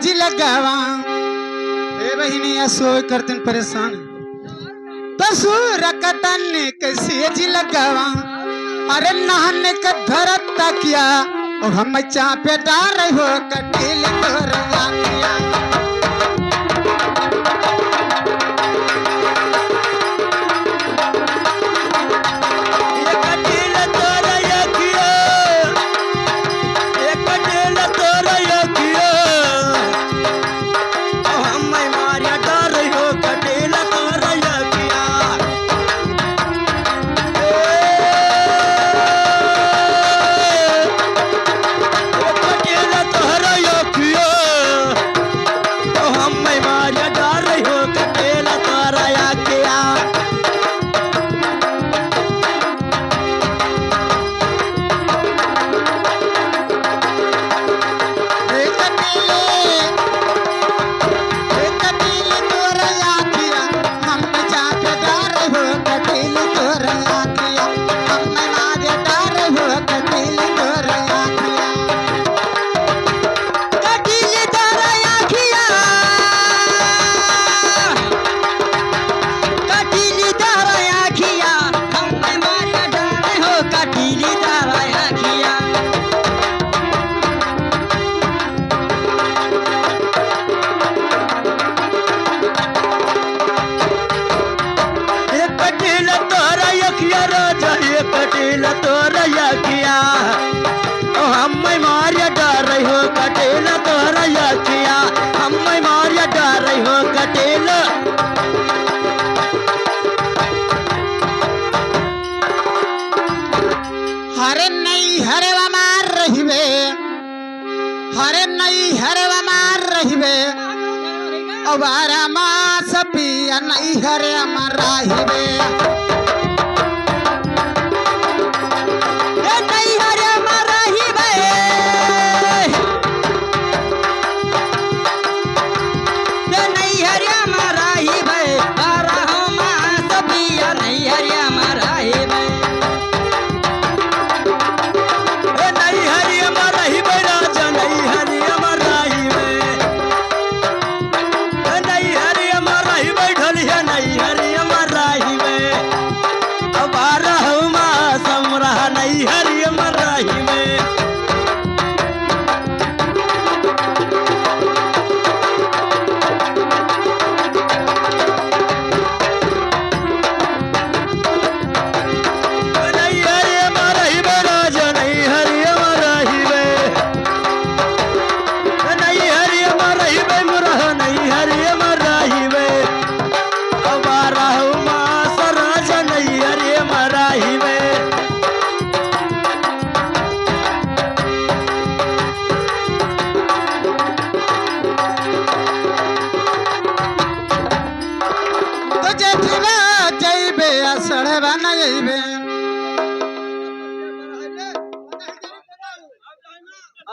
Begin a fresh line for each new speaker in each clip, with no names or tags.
जी लगावा हे बहिनी असो करतन परेशान तो सूर कतन कैसे जी लगावा अरे नहने का धरता किया और हम चापे डार हो कटिल तोरया किया हरे नहीं हरे मार रहिबे हरे नहीं हरे मार रहिबे अबारा मास पिया नहीं हरे मार रहिबे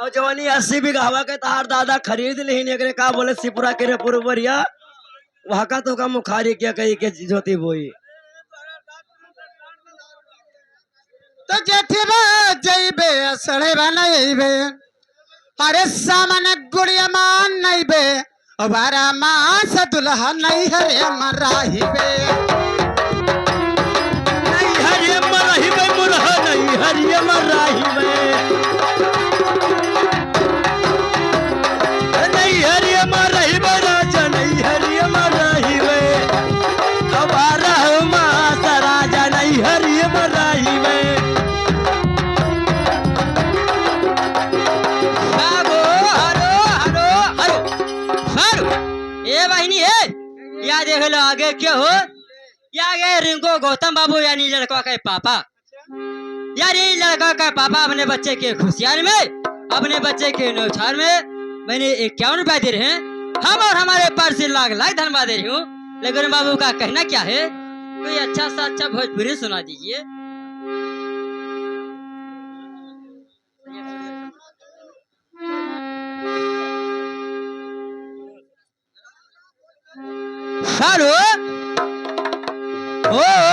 और जवानी 80 बीघा हवा के तार दादा खरीद ली एकरे का बोले सिपुरा के रे पुरवरिया वहां का तो का मुखारी क्या कही के ज्योति बोई
तो जेठिबा जइबे सड़े बनइबे अरे सामने गुड़िया मान नइबे अबारा मास दुल्हा नहीं हरे मराहिबे
नहीं हरे मराहिबे मुरहा नहीं हरे मराहिबे
देख लो आगे क्या हो या आगे रिंको गौतम बाबू यानी लड़का का पापा यार ये लड़का का पापा अपने बच्चे के खुशियार में अपने बच्चे के न्यौछार में मैंने 51 रुपया दे रहे हैं हम और हमारे पास से लाख लाख धन्यवाद दे रही हूँ लेकिन बाबू का कहना क्या है कोई अच्छा सा अच्छा भोजपुरी सुना दीजिए।
हेलो ओ